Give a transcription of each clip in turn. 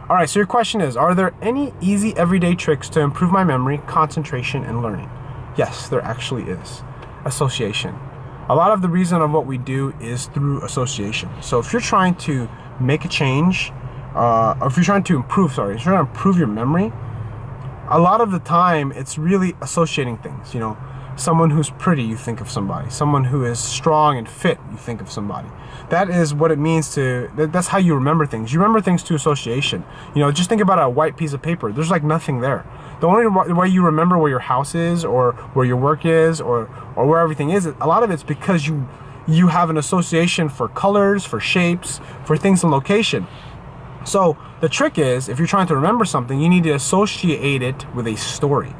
All right, so your question is, are there any easy everyday tricks to improve my memory, concentration, and learning? Yes, there actually is. Association. A lot of the reason of what we do is through association. So if you're trying to make a change, or if you're trying to improve your memory, a lot of the time it's really associating things. You know, someone who's pretty, you think of somebody. Someone who is strong and fit, you think of somebody. That is what it means to, that's how you remember things. You remember things to association. You know, just think about a white piece of paper. There's like nothing there. The only way you remember where your house is, or where your work is, or where everything is, a lot of it's because you have an association for colors, for shapes, for things in location. So the trick is, if you're trying to remember something, you need to associate it with a story.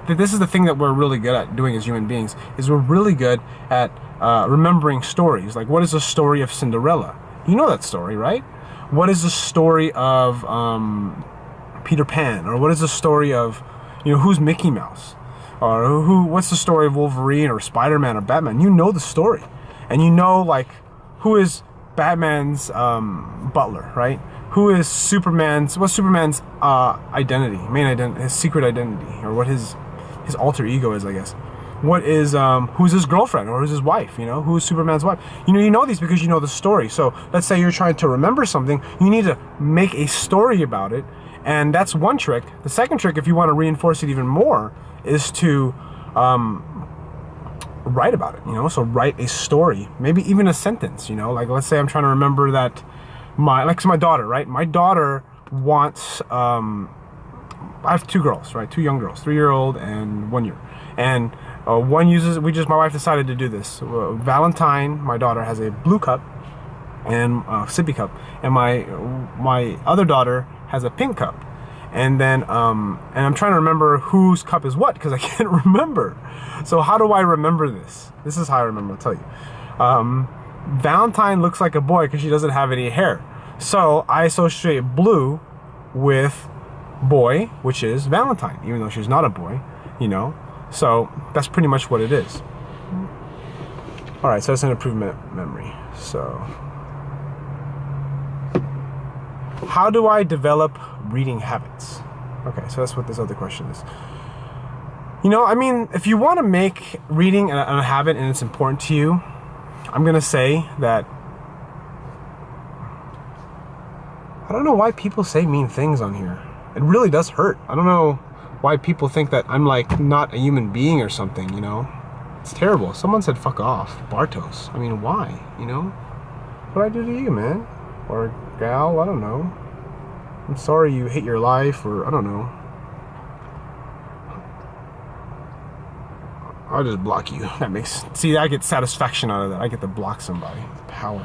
This is the thing that we're really good at doing as human beings, is we're really good at remembering stories. Like, what is the story of Cinderella? You know that story, right? What is the story of Peter Pan? Or what is the story of, you know, who's Mickey Mouse? Or what's the story of Wolverine or Spider-Man or Batman? You know the story. And you know, like, who is Batman's butler, right? What's Superman's identity, his secret identity, or what his alter ego is, I guess. What is, who's his girlfriend, or who's his wife, you know? Who's Superman's wife? You know these because you know the story. So let's say you're trying to remember something, you need to make a story about it, and that's one trick. The second trick, if you want to reinforce it even more, is to write about it, you know? So write a story, maybe even a sentence, you know? Like, let's say I'm trying to remember that my daughter, right? My daughter wants, I have two girls, right? Two young girls, 3-year-old and 1 year. And one uses, my wife decided to do this. Valentine, my daughter, has a blue cup and sippy cup. And my other daughter has a pink cup. And then, and I'm trying to remember whose cup is what, because I can't remember. So how do I remember this? This is how I remember, I'll tell you. Valentine looks like a boy because she doesn't have any hair. So I associate blue with boy, which is Valentine, even though she's not a boy, you know. So that's pretty much what it is. All right, so that's an improvement memory. So how do I develop reading habits? Okay, so that's what this other question is. You know, I mean, if you want to make reading a habit and it's important to you, I'm going to say that I don't know why people say mean things on here. It really does hurt. I don't know why people think that I'm like not a human being or something, you know? It's terrible. Someone said fuck off, Bartos. I mean, why, you know? What did I do to you, man? Or gal, I don't know. I'm sorry you hate your life, or I don't know. I'll just block you. See, I get satisfaction out of that. I get to block somebody. Power.